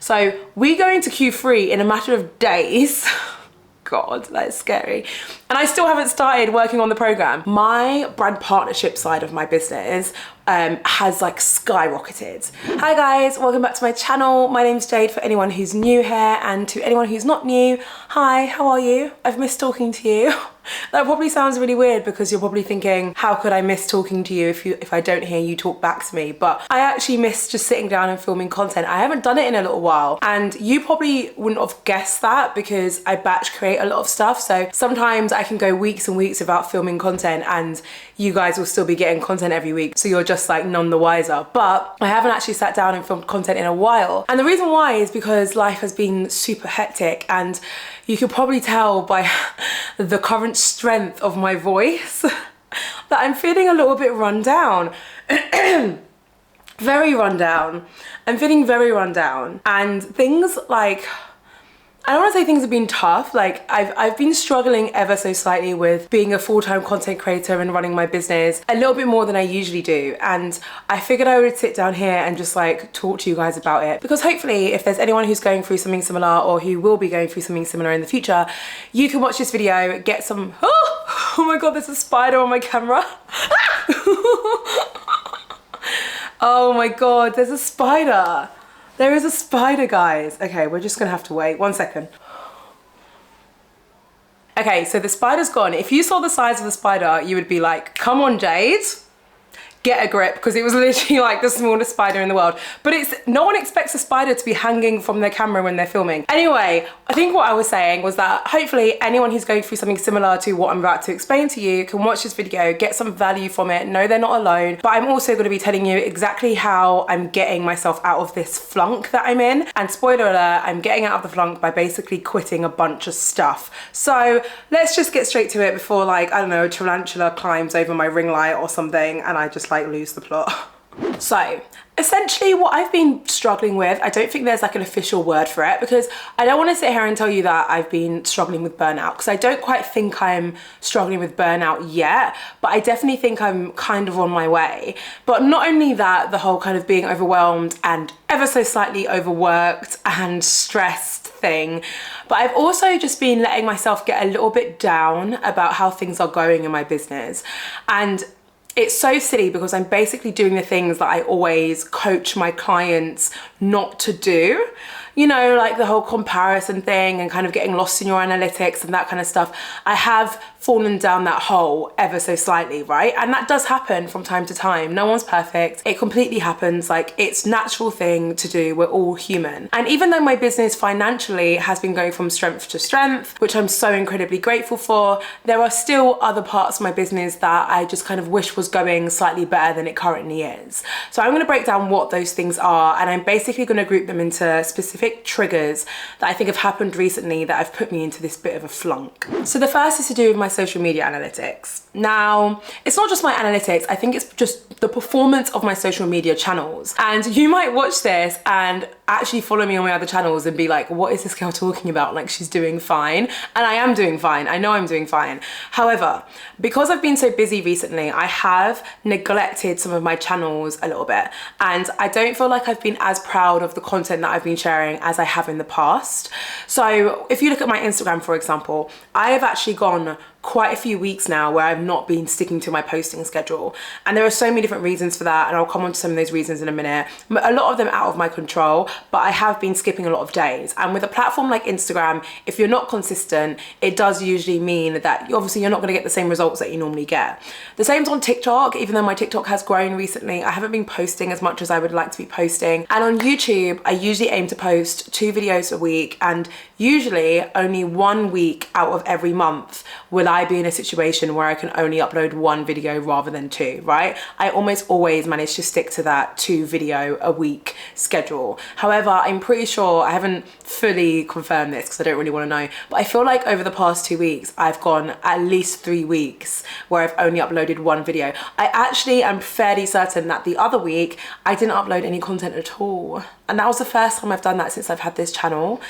So we go into Q3 in a matter of days. God, that is scary. And I still haven't started working on the program. My brand partnership side of my business has like skyrocketed. Hi guys, welcome back to my channel. My name's Jade for anyone who's new here, and to anyone who's not new, hi, how are you? I've missed talking to you. That probably sounds really weird because you're probably thinking, how could I miss talking to you if I don't hear you talk back to me? But I actually miss just sitting down and filming content. I haven't done it in a little while, and you probably wouldn't have guessed that because I batch create a lot of stuff. So sometimes I can go weeks and weeks without filming content and you guys will still be getting content every week. So you're just like none the wiser. But I haven't actually sat down and filmed content in a while. And the reason why is because life has been super hectic, and you could probably tell by the current strength of my voice that I'm feeling a little bit run down. Very run down. I'm feeling very run down. And things like, I don't want to say things have been tough. Like I've been struggling ever so slightly with being a full-time content creator and running my business a little bit more than I usually do. And I figured I would sit down here and just like talk to you guys about it, because hopefully if there's anyone who's going through something similar or who will be going through something similar in the future, you can watch this video, get some, oh my God, there's a spider on my camera. Oh my God, there's a spider. There is a spider, guys. Okay, we're just gonna have to wait. 1 second. Okay, so the spider's gone. If you saw the size of the spider, you would be like, come on, Jade, get a grip, because it was literally like the smallest spider in the world. But no one expects a spider to be hanging from their camera when they're filming. Anyway, I think what I was saying was that hopefully anyone who's going through something similar to what I'm about to explain to you can watch this video, get some value from it, know they're not alone. But I'm also going to be telling you exactly how I'm getting myself out of this flunk that I'm in. And spoiler alert, I'm getting out of the flunk by basically quitting a bunch of stuff. So let's just get straight to it before, like, I don't know, a tarantula climbs over my ring light or something and I just like lose the plot. So essentially what I've been struggling with, I don't think there's like an official word for it, because I don't want to sit here and tell you that I've been struggling with burnout, because I don't quite think I'm struggling with burnout yet, but I definitely think I'm kind of on my way. But not only that, the whole kind of being overwhelmed and ever so slightly overworked and stressed thing, but I've also just been letting myself get a little bit down about how things are going in my business. And it's so silly because I'm basically doing the things that I always coach my clients not to do. You know, like the whole comparison thing and kind of getting lost in your analytics and that kind of stuff. I have fallen down that hole ever so slightly, right? And that does happen from time to time. No one's perfect. It completely happens. Like, it's a natural thing to do. We're all human. And even though my business financially has been going from strength to strength, which I'm so incredibly grateful for, there are still other parts of my business that I just kind of wish was going slightly better than it currently is. So I'm going to break down what those things are, and I'm basically going to group them into specific triggers that I think have happened recently that have put me into this bit of a flunk. So the first is to do with my social media analytics. Now, it's not just my analytics, I think it's just the performance of my social media channels. And you might watch this and actually follow me on my other channels and be like, what is this girl talking about? Like, she's doing fine. And I am doing fine. I know I'm doing fine. However, because I've been so busy recently, I have neglected some of my channels a little bit. And I don't feel like I've been as proud of the content that I've been sharing as I have in the past. So if you look at my Instagram, for example, I have actually gone quite a few weeks now where I've not been sticking to my posting schedule. And there are so many different reasons for that, and I'll come on to some of those reasons in a minute. A lot of them out of my control, but I have been skipping a lot of days. And with a platform like Instagram, if you're not consistent, it does usually mean that obviously you're not going to get the same results that you normally get. The same's on TikTok. Even though my TikTok has grown recently, I haven't been posting as much as I would like to be posting. And on YouTube, I usually aim to post 2 videos a week, and usually only 1 week out of every month will I be in a situation where I can only upload 1 video rather than 2, right? I almost always manage to stick to that 2 video a week schedule. However, I'm pretty sure, I haven't fully confirmed this because I don't really want to know, but I feel like over the past 2 weeks, I've gone at least 3 weeks where I've only uploaded 1 video. I actually am fairly certain that the other week, I didn't upload any content at all. And that was the first time I've done that since I've had this channel.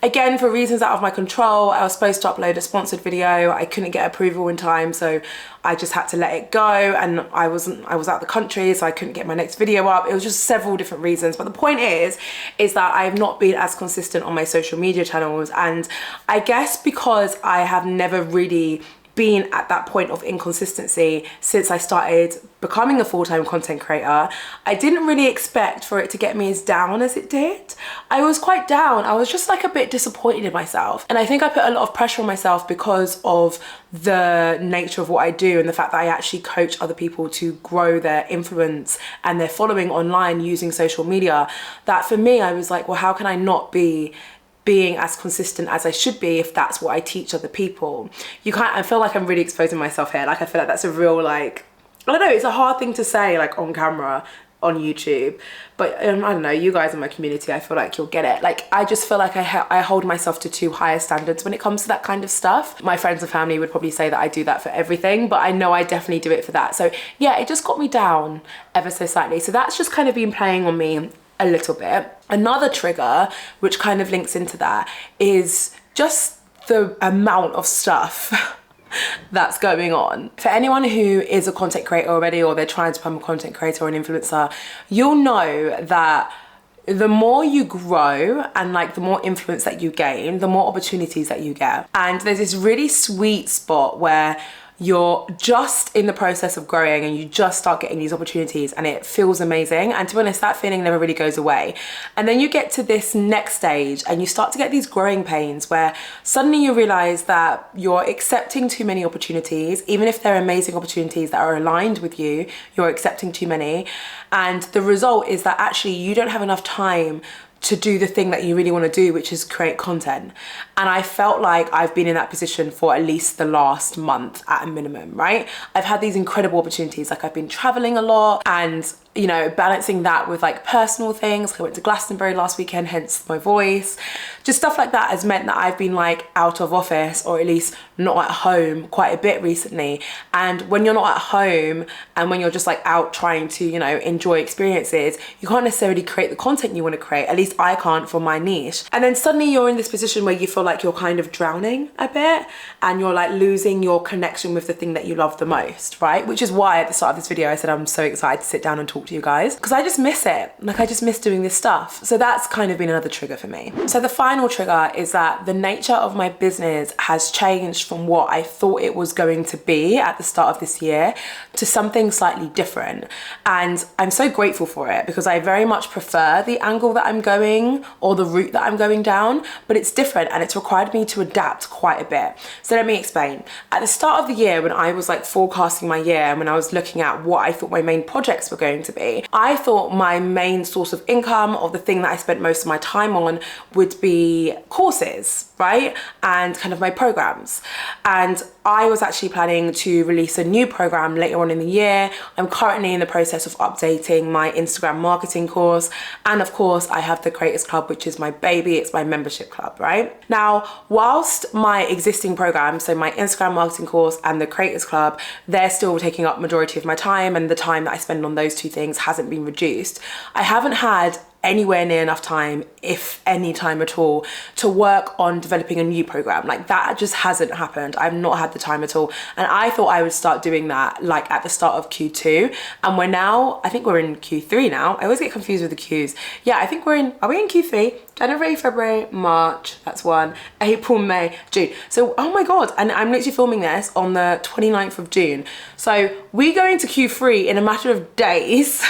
Again, for reasons out of my control, I was supposed to upload a sponsored video. I couldn't get approval in time, so I just had to let it go. And I was out the country, so I couldn't get my next video up. It was just several different reasons. But the point is that I've not been as consistent on my social media channels. And I guess because I have never really been at that point of inconsistency since I started becoming a full-time content creator, I didn't really expect for it to get me as down as it did. I was quite down. I was just like a bit disappointed in myself. And I think I put a lot of pressure on myself because of the nature of what I do and the fact that I actually coach other people to grow their influence and their following online using social media. That for me, I was like, well, how can I not be being as consistent as I should be if that's what I teach other people? I feel like I'm really exposing myself here. Like, I feel like that's a real, like, I don't know, it's a hard thing to say, like, on camera, on YouTube. But I don't know, you guys in my community, I feel like you'll get it. Like, I just feel like I hold myself to too high standards when it comes to that kind of stuff. My friends and family would probably say that I do that for everything, but I know I definitely do it for that. So yeah, it just got me down ever so slightly. So that's just kind of been playing on me a little bit. Another trigger, which kind of links into that, is just the amount of stuff that's going on. For anyone who is a content creator already, or they're trying to become a content creator or an influencer, you'll know that the more you grow and like the more influence that you gain, the more opportunities that you get. And there's this really sweet spot where you're just in the process of growing and you just start getting these opportunities and it feels amazing. And to be honest, that feeling never really goes away. And then you get to this next stage and you start to get these growing pains where suddenly you realize that you're accepting too many opportunities. Even if they're amazing opportunities that are aligned with you, you're accepting too many. And the result is that actually you don't have enough time to do the thing that you really want to do, which is create content. And I felt like I've been in that position for at least the last month at a minimum, right? I've had these incredible opportunities. Like, I've been traveling a lot and, you know, balancing that with like personal things. I went to Glastonbury last weekend, hence my voice. Just stuff like that has meant that I've been like out of office, or at least not at home, quite a bit recently. And when you're not at home and when you're just like out trying to, you know, enjoy experiences, you can't necessarily create the content you want to create. At least I can't for my niche. And then suddenly you're in this position where you feel like you're kind of drowning a bit and you're like losing your connection with the thing that you love the most, right? Which is why at the start of this video I said I'm so excited to sit down and talk to you guys, because I just miss it. Like, I just miss doing this stuff. So that's kind of been another trigger for me. So the final trigger is that the nature of my business has changed from what I thought it was going to be at the start of this year to something slightly different. And I'm so grateful for it, because I very much prefer the angle that I'm going, or the route that I'm going down, but it's different and it's required me to adapt quite a bit. So let me explain. At the start of the year, when I was like forecasting my year and when I was looking at what I thought my main projects were going to be, I thought my main source of income, or the thing that I spent most of my time on, would be courses, right? And kind of my programs. And I was actually planning to release a new program later on in the year. I'm currently in the process of updating my Instagram marketing course. And of course, I have the Creators Club, which is my baby. It's my membership club, right? Now, whilst my existing programs, so my Instagram marketing course and the Creators Club, they're still taking up majority of my time, and the time that I spend on those two things hasn't been reduced, I haven't had anywhere near enough time, if any time at all, to work on developing a new program. Like, that just hasn't happened. I've not had the time at all. And I thought I would start doing that like at the start of Q2. And we're now, I think we're in Q3 now. I always get confused with the Qs. Yeah, I think are we in Q3? January, February, March, that's one. April, May, June. So, oh my God. And I'm literally filming this on the 29th of June. So we go into Q3 in a matter of days.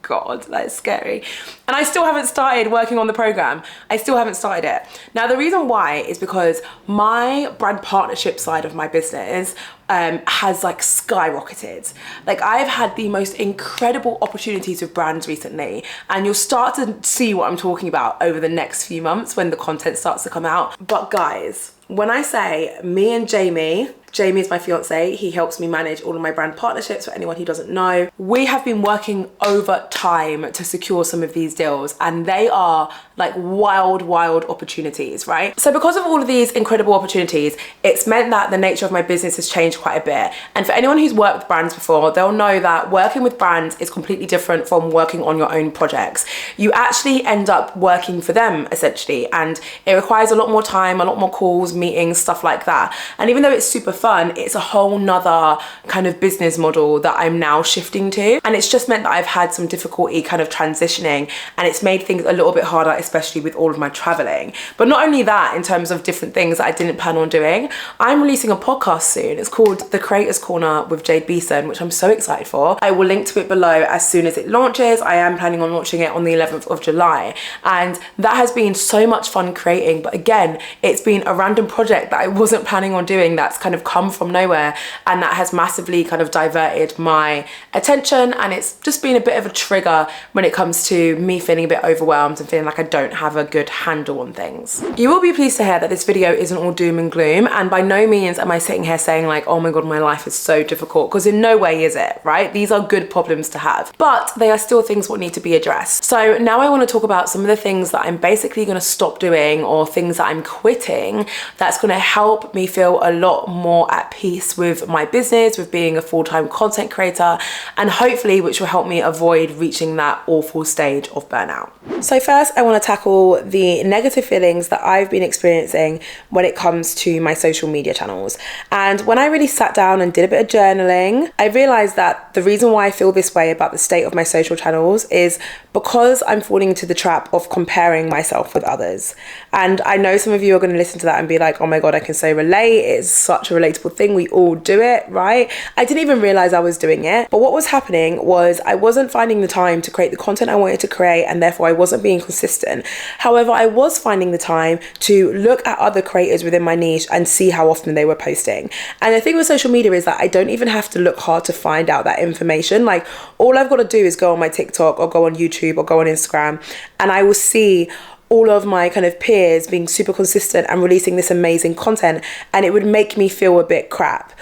God, that is scary. And I still haven't started working on the program. I still haven't started it. Now, the reason why is because my brand partnership side of my business has like skyrocketed. Like, I've had the most incredible opportunities with brands recently, and you'll start to see what I'm talking about over the next few months when the content starts to come out. But guys, when I say me and Jamie is my fiance, he helps me manage all of my brand partnerships, for anyone who doesn't know. We have been working overtime to secure some of these deals, and they are like wild opportunities, right? So because of all of these incredible opportunities, it's meant that the nature of my business has changed quite a bit. And for anyone who's worked with brands before, they'll know that working with brands is completely different from working on your own projects. You actually end up working for them essentially, and it requires a lot more time, a lot more calls, meetings, stuff like that. And even though it's super fun, it's a whole nother kind of business model that I'm now shifting to. And it's just meant that I've had some difficulty kind of transitioning, and it's made things a little bit harder, especially with all of my traveling. But not only that, in terms of different things that I didn't plan on doing, I'm releasing a podcast soon. It's called The Creators Corner with Jade Beason, which I'm so excited for. I will link to it below as soon as it launches. I am planning on launching it on the 11th of July. And that has been so much fun creating. But again, it's been a random project that I wasn't planning on doing that's kind of come from nowhere, and that has massively kind of diverted my attention, and it's just been a bit of a trigger when it comes to me feeling a bit overwhelmed and feeling like I don't have a good handle on things. You will be pleased to hear that this video isn't all doom and gloom, and by no means am I sitting here saying like, oh my god, my life is so difficult, because in no way is it, right? These are good problems to have, but they are still things that need to be addressed. So now I want to talk about some of the things that I'm basically going to stop doing, or things that I'm quitting, that's going to help me feel a lot more at peace with my business, with being a full-time content creator, and hopefully which will help me avoid reaching that awful stage of burnout. So first, I want to tackle the negative feelings that I've been experiencing when it comes to my social media channels. And when I really sat down and did a bit of journaling, I realized that the reason why I feel this way about the state of my social channels is because I'm falling into the trap of comparing myself with others. And I know some of you are going to listen to that and be like, oh my god, I can so relate. It's such a relatable thing. We all do it, right? I didn't even realize I was doing it. But what was happening was I wasn't finding the time to create the content I wanted to create, and therefore I wasn't being consistent. However, I was finding the time to look at other creators within my niche and see how often they were posting. And the thing with social media is that I don't even have to look hard to find out that information. Like, all I've got to do is go on my TikTok or go on YouTube or go on Instagram, and I will see all of my kind of peers being super consistent and releasing this amazing content, and it would make me feel a bit crap.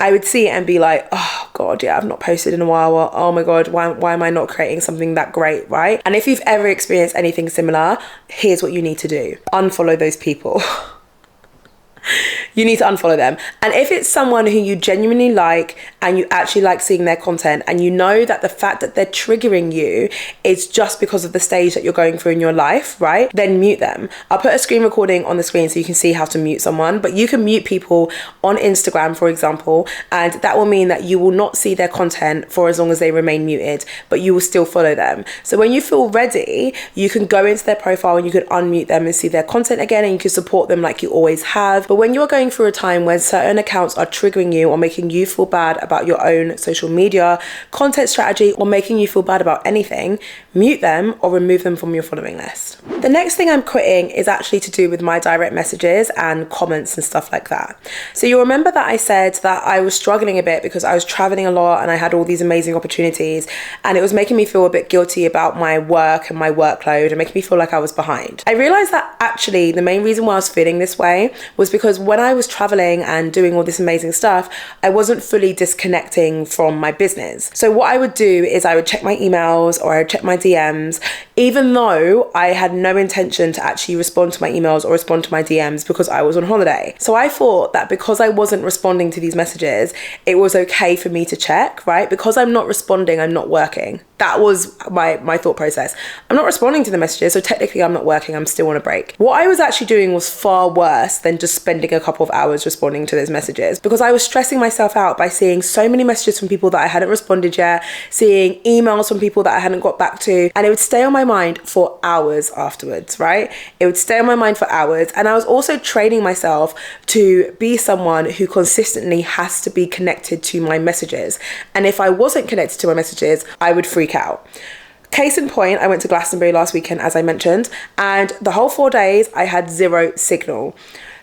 I would see it and be like, oh god, yeah, I've not posted in a while, or oh my god, why am I not creating something that great, right? And if you've ever experienced anything similar, here's what you need to do: unfollow those people. You need to unfollow them. And if it's someone who you genuinely like and you actually like seeing their content, and you know that the fact that they're triggering you is just because of the stage that you're going through in your life, right? Then mute them. I'll put a screen recording on the screen so you can see how to mute someone, but you can mute people on Instagram, for example, and that will mean that you will not see their content for as long as they remain muted, but you will still follow them. So when you feel ready, you can go into their profile and you can unmute them and see their content again, and you can support them like you always have. But when you're going through a time when certain accounts are triggering you or making you feel bad about your own social media content strategy, or making you feel bad about anything, mute them or remove them from your following list. The next thing I'm quitting is actually to do with my direct messages and comments and stuff like that. So you'll remember that I said that I was struggling a bit because I was traveling a lot and I had all these amazing opportunities, and it was making me feel a bit guilty about my work and my workload and making me feel like I was behind. I realized that actually the main reason why I was feeling this way was because when I was traveling and doing all this amazing stuff, I wasn't fully disconnecting from my business. So what I would do is I would check my emails or I would check my DMs, even though I had no intention to actually respond to my emails or respond to my DMs because I was on holiday. So I thought that because I wasn't responding to these messages, it was okay for me to check, right? Because I'm not responding, I'm not working. That was my thought process. I'm not responding to the messages, so technically I'm not working, I'm still on a break. What I was actually doing was far worse than just spending a couple of hours responding to those messages, because I was stressing myself out by seeing so many messages from people that I hadn't responded yet, seeing emails from people that I hadn't got back to, and it would stay on my mind for hours afterwards, right? It would stay on my mind for hours. And I was also training myself to be someone who consistently has to be connected to my messages. And if I wasn't connected to my messages, I would freak out. Case in point, I went to Glastonbury last weekend, as I mentioned, and the whole 4 days I had zero signal.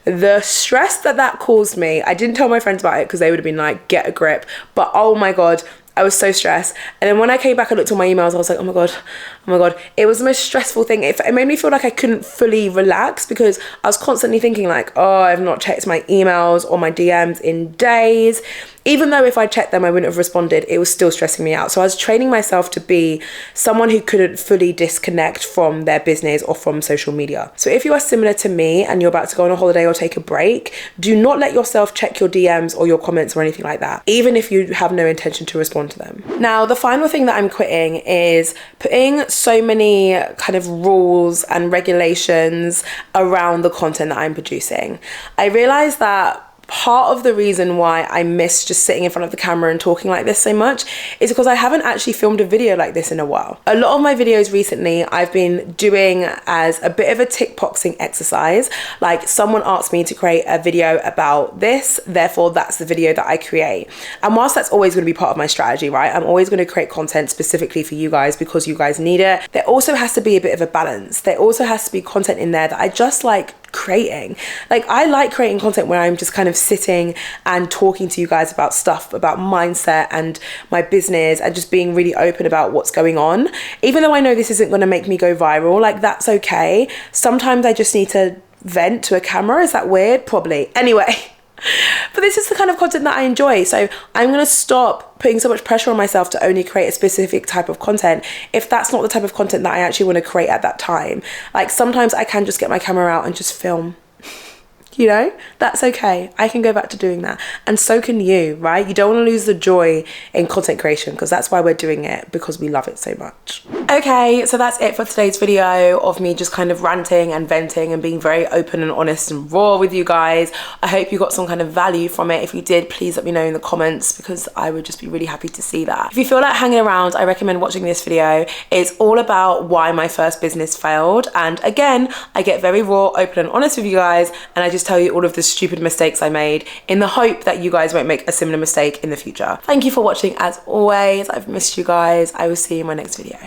The stress that caused me, I didn't tell my friends about it because they would have been like, get a grip. But oh my God, I was so stressed. And then when I came back and looked at my emails, I was like, oh my God. It was the most stressful thing. It made me feel like I couldn't fully relax because I was constantly thinking like, oh, I've not checked my emails or my DMs in days. even though if I checked them I wouldn't have responded, it was still stressing me out. So I was training myself to be someone who couldn't fully disconnect from their business or from social media. So if you are similar to me and you're about to go on a holiday or take a break, do not let yourself check your DMs or your comments or anything like that, even if you have no intention to respond to them. Now, the final thing that I'm quitting is putting so many kind of rules and regulations around the content that I'm producing. I realized that part of the reason why I miss just sitting in front of the camera and talking like this so much is because I haven't actually filmed a video like this in a while. A lot of my videos recently I've been doing as a bit of a tick boxing exercise. Like, someone asked me to create a video about this, therefore that's the video that I create. And whilst that's always going to be part of my strategy, right, I'm always going to create content specifically for you guys because you guys need it, there also has to be a bit of a balance. There also has to be content in there that I just like creating. Like, I like creating content where I'm just kind of sitting and talking to you guys about stuff, about mindset and my business, and just being really open about what's going on. Even though I know this isn't going to make me go viral, like, that's okay. Sometimes I just need to vent to a camera. Is that weird? Probably. Anyway, but this is the kind of content that I enjoy. So I'm going to stop putting so much pressure on myself to only create a specific type of content if that's not the type of content that I actually want to create at that time. Like, sometimes I can just get my camera out and just film. You know, that's okay. I can go back to doing that. And so can you, right? You don't want to lose the joy in content creation, because that's why we're doing it, because we love it so much. Okay, so that's it for today's video of me just kind of ranting and venting and being very open and honest and raw with you guys. I hope you got some kind of value from it. If you did, please let me know in the comments, because I would just be really happy to see that. If you feel like hanging around, I recommend watching this video. It's all about why my first business failed. And again, I get very raw, open and honest with you guys, and I just tell you all of the stupid mistakes I made in the hope that you guys won't make a similar mistake in the future. Thank you for watching as always. I've missed you guys. I will see you in my next video.